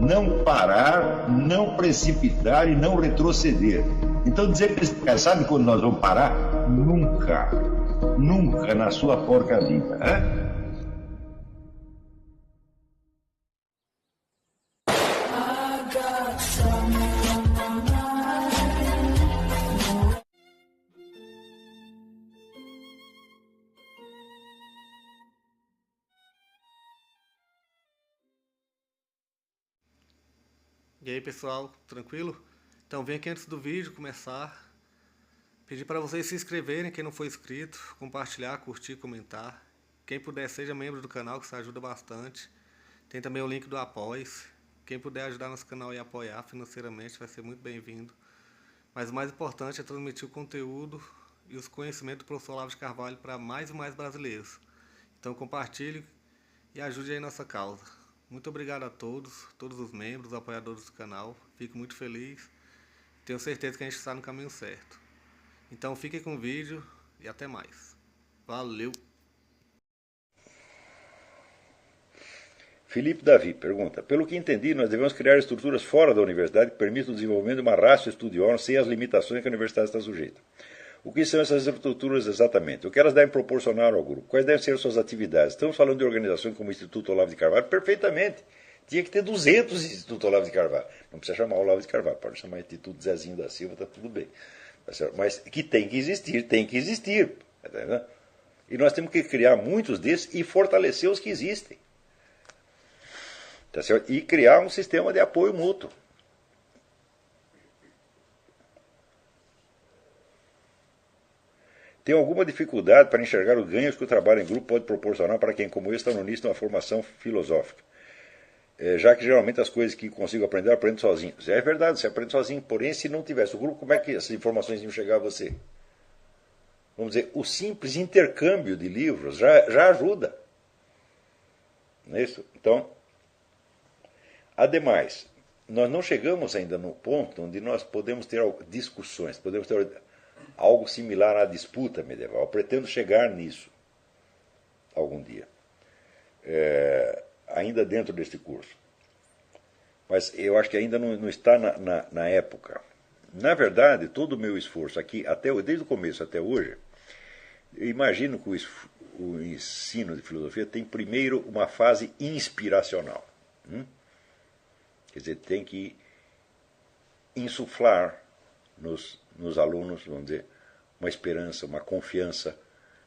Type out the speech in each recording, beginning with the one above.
não parar, não precipitar e não retroceder. Então dizer para esse cara, sabe quando nós vamos parar? Nunca. Nunca na sua porca vida. Né? E aí pessoal, tranquilo? Então vem aqui antes do vídeo começar, pedir para vocês se inscreverem, quem não for inscrito, compartilhar, curtir, comentar. Quem puder seja membro do canal, que isso ajuda bastante. Tem também o link do Apoia-se. Quem puder ajudar nosso canal e apoiar financeiramente vai ser muito bem-vindo. Mas o mais importante é transmitir o conteúdo e os conhecimentos do professor Olavo de Carvalho para mais e mais brasileiros. Então compartilhe e ajude aí nossa causa. Muito obrigado a todos os membros, apoiadores do canal. Fico muito feliz. Tenho certeza que a gente está no caminho certo. Então fiquem com o vídeo e até mais. Valeu! Felipe Davi pergunta: pelo que entendi, nós devemos criar estruturas fora da universidade que permitam o desenvolvimento de uma ratio studiorum sem as limitações que a universidade está sujeita. O que são essas estruturas exatamente? O que elas devem proporcionar ao grupo? Quais devem ser suas atividades? Estamos falando de organizações como o Instituto Olavo de Carvalho? Perfeitamente. Tinha que ter 200 Instituto Olavo de Carvalho. Não precisa chamar Olavo de Carvalho, pode chamar Instituto Zezinho da Silva, está tudo bem. Mas que tem que existir, tem que existir. E nós temos que criar muitos desses e fortalecer os que existem. Tá certo? E criar um sistema de apoio mútuo. Tem alguma dificuldade para enxergar os ganhos que o trabalho em grupo pode proporcionar para quem, como eu, está no início de uma formação filosófica? Já que geralmente as coisas que consigo aprender, eu aprendo sozinho. É verdade, você aprende sozinho, porém, se não tivesse o grupo, como é que essas informações iam chegar a você? Vamos dizer, o simples intercâmbio de livros já ajuda. Não é isso? Então, ademais, nós não chegamos ainda no ponto onde nós podemos ter discussões, podemos ter algo similar à disputa medieval. Eu pretendo chegar nisso algum dia, ainda dentro deste curso. Mas eu acho que ainda não está na época. Na verdade, todo o meu esforço aqui, desde o começo até hoje, eu imagino que o ensino de filosofia tem primeiro uma fase inspiracional. Quer dizer, tem que insuflar nos alunos, vamos dizer, uma esperança, uma confiança,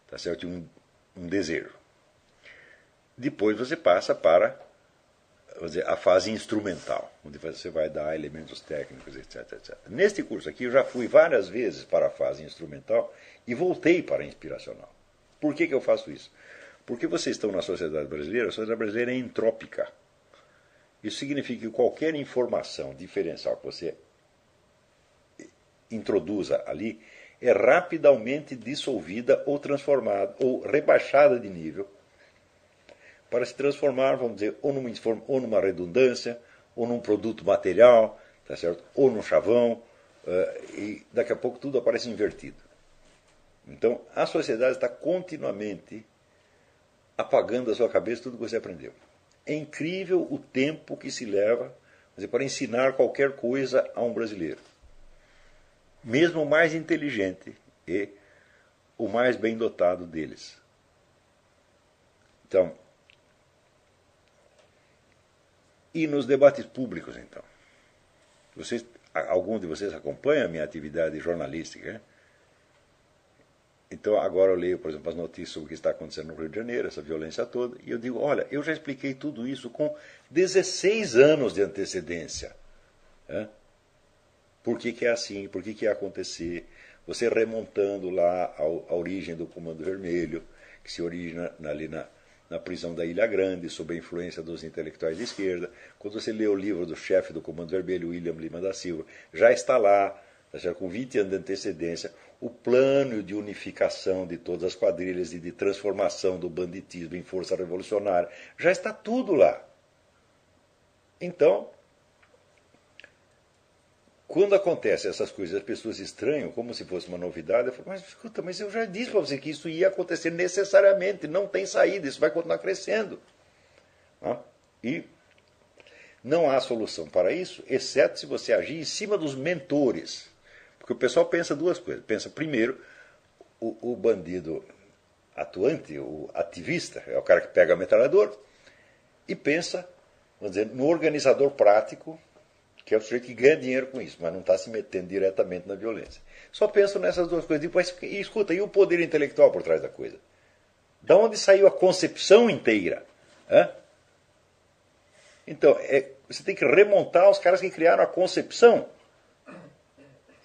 tá certo? Um desejo. Depois você passa para, vamos dizer, a fase instrumental, onde você vai dar elementos técnicos, etc, etc. Neste curso aqui eu já fui várias vezes para a fase instrumental e voltei para a inspiracional. Por que eu faço isso? Porque vocês estão na sociedade brasileira, a sociedade brasileira é entrópica. Isso significa que qualquer informação diferencial que você introduza ali é rapidamente dissolvida ou transformada ou rebaixada de nível para se transformar, vamos dizer, ou numa redundância, ou num produto material, tá certo? Ou num chavão, e daqui a pouco tudo aparece invertido. Então, a sociedade está continuamente apagando da sua cabeça tudo que você aprendeu. É incrível o tempo que se leva para ensinar qualquer coisa a um brasileiro. Mesmo o mais inteligente e o mais bem dotado deles. Então, e nos debates públicos, então? Algum de vocês acompanha a minha atividade jornalística, né? Então, agora eu leio, por exemplo, as notícias sobre o que está acontecendo no Rio de Janeiro, essa violência toda, e eu digo, olha, eu já expliquei tudo isso com 16 anos de antecedência. Por que é assim? Por que ia acontecer? Você remontando lá a origem do Comando Vermelho, que se origina ali na prisão da Ilha Grande, sob a influência dos intelectuais de esquerda. Quando você lê o livro do chefe do Comando Vermelho, William Lima da Silva, já está lá, com 20 anos de antecedência, o plano de unificação de todas as quadrilhas e de transformação do banditismo em força revolucionária. Já está tudo lá. Então, quando acontecem essas coisas, as pessoas estranham, como se fosse uma novidade. Eu falo, mas escuta, mas eu já disse para você que isso ia acontecer necessariamente, não tem saída, isso vai continuar crescendo. E Não há solução para isso, exceto se você agir em cima dos mentores. Porque o pessoal pensa duas coisas. Pensa, primeiro, o bandido atuante, o ativista, é o cara que pega a metralhadora, e pensa, vamos dizer, no organizador prático, que é o sujeito que ganha dinheiro com isso, mas não está se metendo diretamente na violência. Só penso nessas duas coisas. E escuta, e o poder intelectual por trás da coisa? Da onde saiu a concepção inteira? Hã? Então, você tem que remontar os caras que criaram a concepção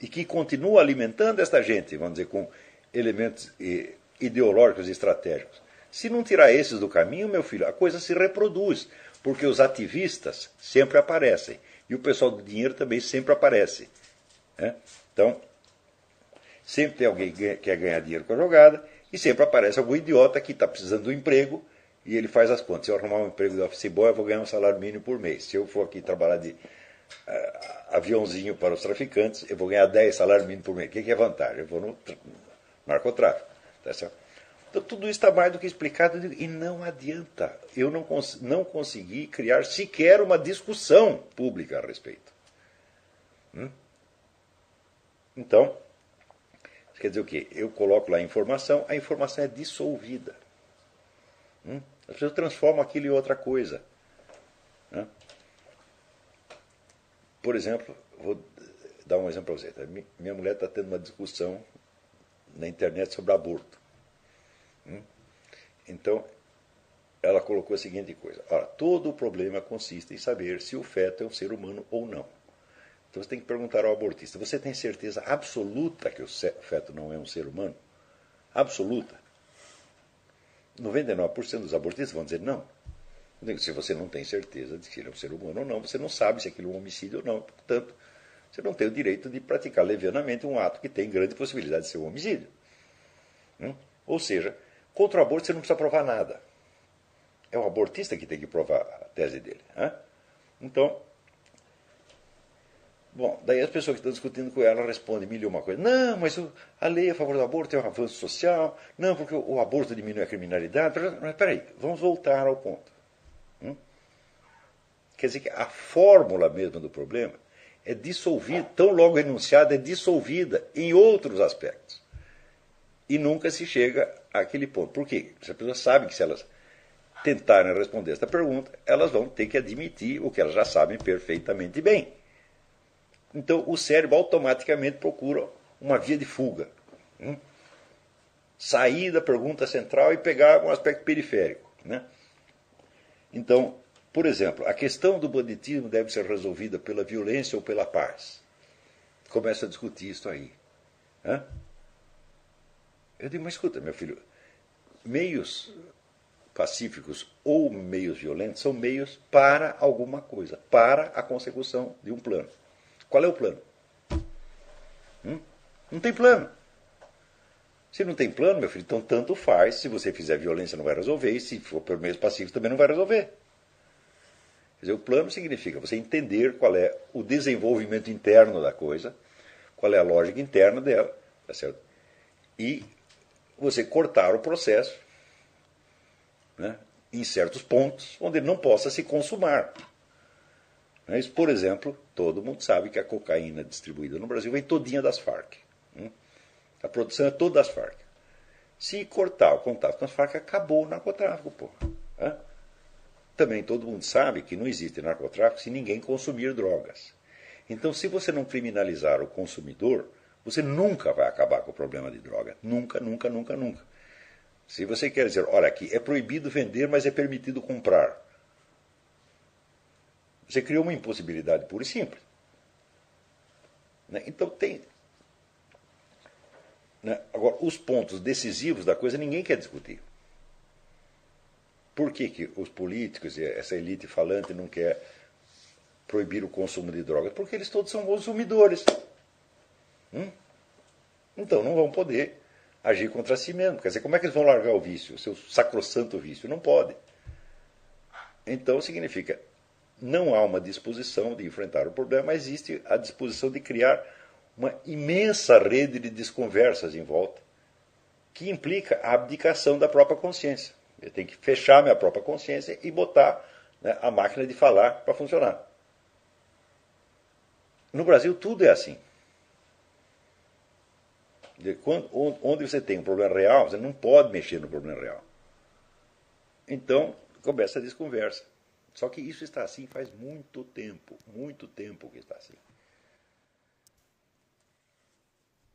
e que continuam alimentando esta gente, vamos dizer, com elementos ideológicos e estratégicos. Se não tirar esses do caminho, meu filho, a coisa se reproduz, porque os ativistas sempre aparecem e o pessoal do dinheiro também sempre aparece. Né? Então, sempre tem alguém que quer ganhar dinheiro com a jogada e sempre aparece algum idiota que está precisando de um emprego e ele faz as contas. Se eu arrumar um emprego de office boy, eu vou ganhar um salário mínimo por mês. Se eu for aqui trabalhar de aviãozinho para os traficantes, eu vou ganhar 10 salários mínimos por mês. O que é vantagem? Eu vou no narcotráfico. Tá certo? Então, tudo isso está mais do que explicado e não adianta. Eu não consegui criar sequer uma discussão pública a respeito. Então, quer dizer o quê? Eu coloco lá a informação é dissolvida. As pessoas transformam aquilo em outra coisa. Por exemplo, vou dar um exemplo para você. Minha mulher está tendo uma discussão na internet sobre aborto. Então, ela colocou a seguinte coisa. Ora, todo o problema consiste em saber se o feto é um ser humano ou não. Então você tem que perguntar ao abortista, você tem certeza absoluta que o feto não é um ser humano? Absoluta. 99% dos abortistas vão dizer não. Se você não tem certeza de que ele é um ser humano ou não, você não sabe se aquilo é um homicídio ou não. Portanto, você não tem o direito de praticar levianamente um ato que tem grande possibilidade de ser um homicídio. Ou seja, contra o aborto você não precisa provar nada. É o abortista que tem que provar a tese dele. Então, bom, daí as pessoas que estão discutindo com ela respondem mil e uma coisa. Não, mas a lei a favor do aborto é um avanço social. Não, porque o aborto diminui a criminalidade. Mas peraí, vamos voltar ao ponto. Quer dizer que a fórmula mesmo do problema é dissolvida, tão logo enunciada, é dissolvida em outros aspectos. E nunca se chega àquele ponto. Por quê? As pessoas sabem que se elas tentarem responder esta pergunta, elas vão ter que admitir o que elas já sabem perfeitamente bem. Então o cérebro automaticamente procura uma via de fuga. Sair da pergunta central e pegar um aspecto periférico. Então, por exemplo, a questão do banditismo deve ser resolvida pela violência ou pela paz. Começa a discutir isso aí. Eu digo, mas escuta, meu filho, meios pacíficos ou meios violentos são meios para alguma coisa, para a consecução de um plano. Qual é o plano? Não tem plano. Se não tem plano, meu filho, então tanto faz. Se você fizer violência, não vai resolver. E se for por meios pacíficos, também não vai resolver. Quer dizer, o plano significa você entender qual é o desenvolvimento interno da coisa, qual é a lógica interna dela, tá certo? E você cortar o processo, em certos pontos onde ele não possa se consumar. Isso, por exemplo, todo mundo sabe que a cocaína distribuída no Brasil vem todinha das Farc. A produção é toda das Farc. Se cortar o contato com as Farc, acabou o narcotráfico, porra. Também todo mundo sabe que não existe narcotráfico se ninguém consumir drogas. Então, se você não criminalizar o consumidor, você nunca vai acabar com o problema de droga. Nunca, nunca, nunca, nunca. Se você quer dizer, olha aqui, é proibido vender, mas é permitido comprar. Você criou uma impossibilidade pura e simples. Então tem... Agora, os pontos decisivos da coisa ninguém quer discutir. Por que os políticos e essa elite falante não quer proibir o consumo de drogas? Porque eles todos são consumidores. Então não vão poder agir contra si mesmos. Quer dizer, como é que eles vão largar o vício, o seu sacrossanto vício? Não pode. Então significa, não há uma disposição de enfrentar o problema, mas existe a disposição de criar uma imensa rede de desconversas em volta, que implica a abdicação da própria consciência. Eu tenho que fechar minha própria consciência e botar a máquina de falar para funcionar. No Brasil tudo é assim. Onde você tem um problema real, você não pode mexer no problema real. Então, começa a desconversa. Só que isso está assim faz muito tempo que está assim.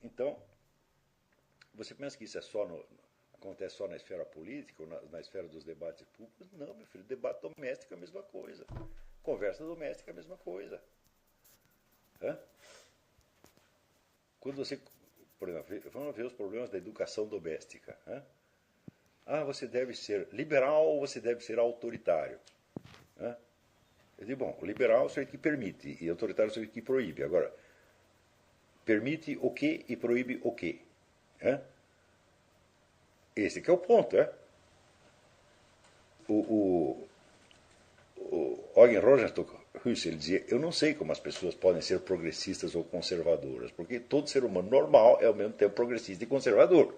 Então, você pensa que isso acontece só na esfera política ou na esfera dos debates públicos? Não, meu filho, debate doméstico é a mesma coisa. Conversa doméstica é a mesma coisa. Quando você, por exemplo, vamos ver os problemas da educação doméstica. Você deve ser liberal ou você deve ser autoritário? Eu digo, bom, o liberal é o sujeito que permite e autoritário é o sujeito que proíbe. Agora, permite o quê e proíbe o quê? Esse que é o ponto. O Eugen Rosenstock Husserl dizia, eu não sei como as pessoas podem ser progressistas ou conservadoras, porque todo ser humano normal é ao mesmo tempo progressista e conservador.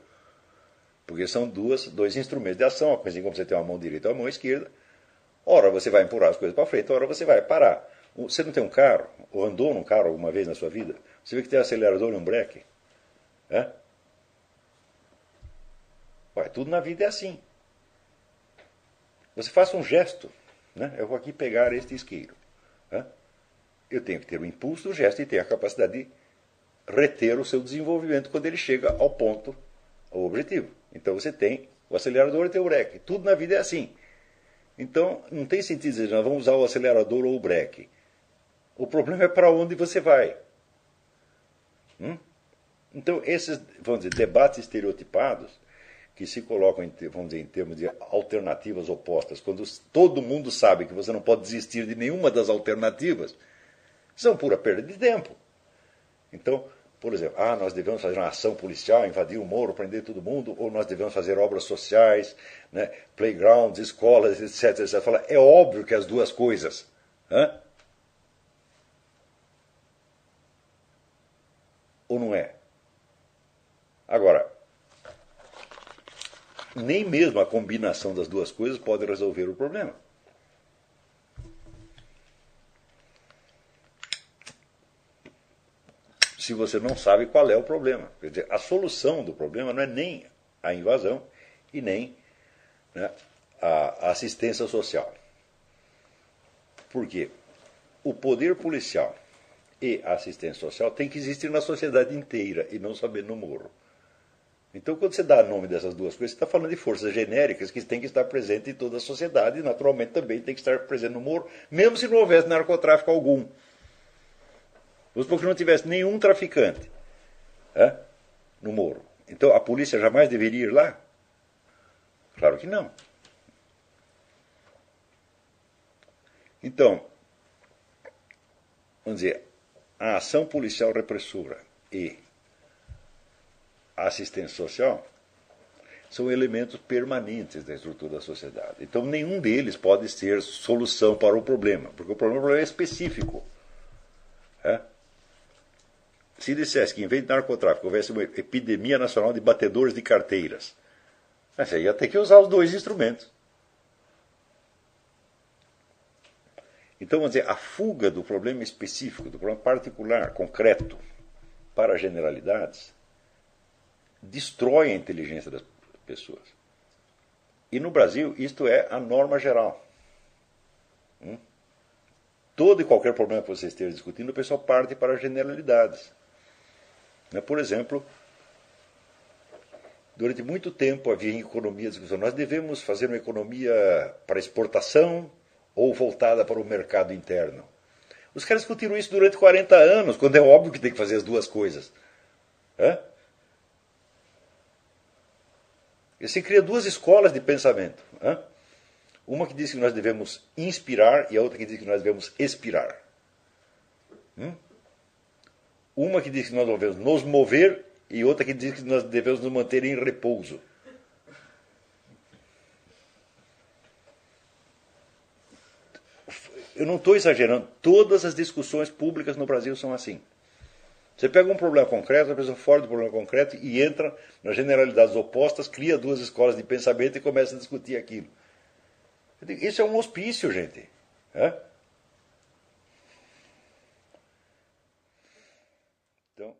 Porque são dois instrumentos de ação, assim como você tem uma mão direita e uma mão esquerda. Ora você vai empurrar as coisas para frente, ora você vai parar. Você não tem um carro, ou andou num carro alguma vez na sua vida? Você vê que tem um acelerador e um breque? Tudo na vida é assim. Você faça um gesto. Eu vou aqui pegar este isqueiro. Eu tenho que ter o impulso do gesto e ter a capacidade de reter o seu desenvolvimento quando ele chega ao ponto, ao objetivo. Então você tem o acelerador e tem o breque. Tudo na vida é assim. Então não tem sentido dizer, nós vamos usar o acelerador ou o breque. O problema é para onde você vai. Então esses, vamos dizer, debates estereotipados que se colocam, vamos dizer, em termos de alternativas opostas, quando todo mundo sabe que você não pode desistir de nenhuma das alternativas, são pura perda de tempo. Então, por exemplo, nós devemos fazer uma ação policial, invadir o Moro, prender todo mundo, ou nós devemos fazer obras sociais, playgrounds, escolas, etc. etc. Fala, é óbvio que as duas coisas. Ou não é? Agora, nem mesmo a combinação das duas coisas pode resolver o problema. Se você não sabe qual é o problema. Quer dizer, a solução do problema não é nem a invasão e nem a assistência social. Por quê? O poder policial e a assistência social tem que existir na sociedade inteira e não somente no morro. Então, quando você dá nome dessas duas coisas, você está falando de forças genéricas que têm que estar presentes em toda a sociedade e, naturalmente, também tem que estar presente no morro, mesmo se não houvesse narcotráfico algum. Vamos supor que não tivesse nenhum traficante no morro. Então, a polícia jamais deveria ir lá? Claro que não. Então, vamos dizer, a ação policial repressora e a assistência social são elementos permanentes da estrutura da sociedade. Então, nenhum deles pode ser solução para o problema, porque o problema é específico. Se dissesse que, em vez de narcotráfico, houvesse uma epidemia nacional de batedores de carteiras, você ia ter que usar os dois instrumentos. Então, vamos dizer, a fuga do problema específico, do problema particular, concreto, para generalidades, destrói a inteligência das pessoas. E no Brasil, isto é a norma geral. Todo e qualquer problema que você esteja discutindo, o pessoal parte para generalidades. Por exemplo, durante muito tempo havia em economia discussão, nós devemos fazer uma economia para exportação ou voltada para o mercado interno. Os caras discutiram isso durante 40 anos, quando é óbvio que tem que fazer as duas coisas. E se cria duas escolas de pensamento. Uma que diz que nós devemos inspirar e a outra que diz que nós devemos expirar. Uma que diz que nós devemos nos mover e outra que diz que nós devemos nos manter em repouso. Eu não estou exagerando, todas as discussões públicas no Brasil são assim. Você pega um problema concreto, a pessoa fora do problema concreto e entra nas generalidades opostas, cria duas escolas de pensamento e começa a discutir aquilo. Isso é um hospício, gente. Então,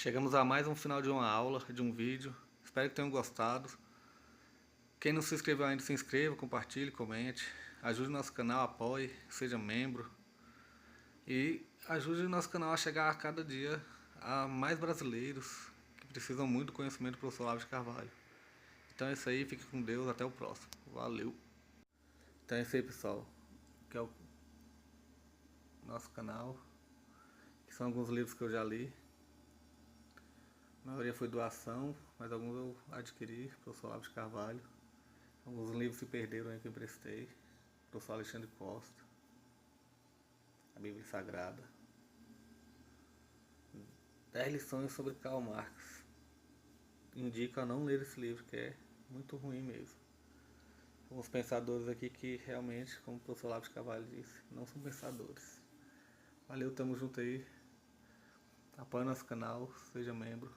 Chegamos a mais um final de uma aula, de um vídeo. Espero que tenham gostado. Quem não se inscreveu ainda, se inscreva, compartilhe, comente. Ajude o nosso canal, apoie, seja membro. E ajude o nosso canal a chegar a cada dia a mais brasileiros que precisam muito do conhecimento do professor Olavo de Carvalho. Então é isso aí, fique com Deus, até o próximo. Valeu! Então é isso aí, pessoal. Que é o nosso canal. Que são alguns livros que eu já li. A maioria foi doação, mas alguns eu adquiri, professor Olavo de Carvalho. Alguns livros se perderam aí que eu emprestei. Professor Alexandre Costa. A Bíblia Sagrada. 10 lições sobre Karl Marx. Indico a não ler esse livro, que é muito ruim mesmo. Alguns pensadores aqui que realmente, como o professor Olavo de Carvalho disse, não são pensadores. Valeu, tamo junto aí. Apoie nosso canal, seja membro.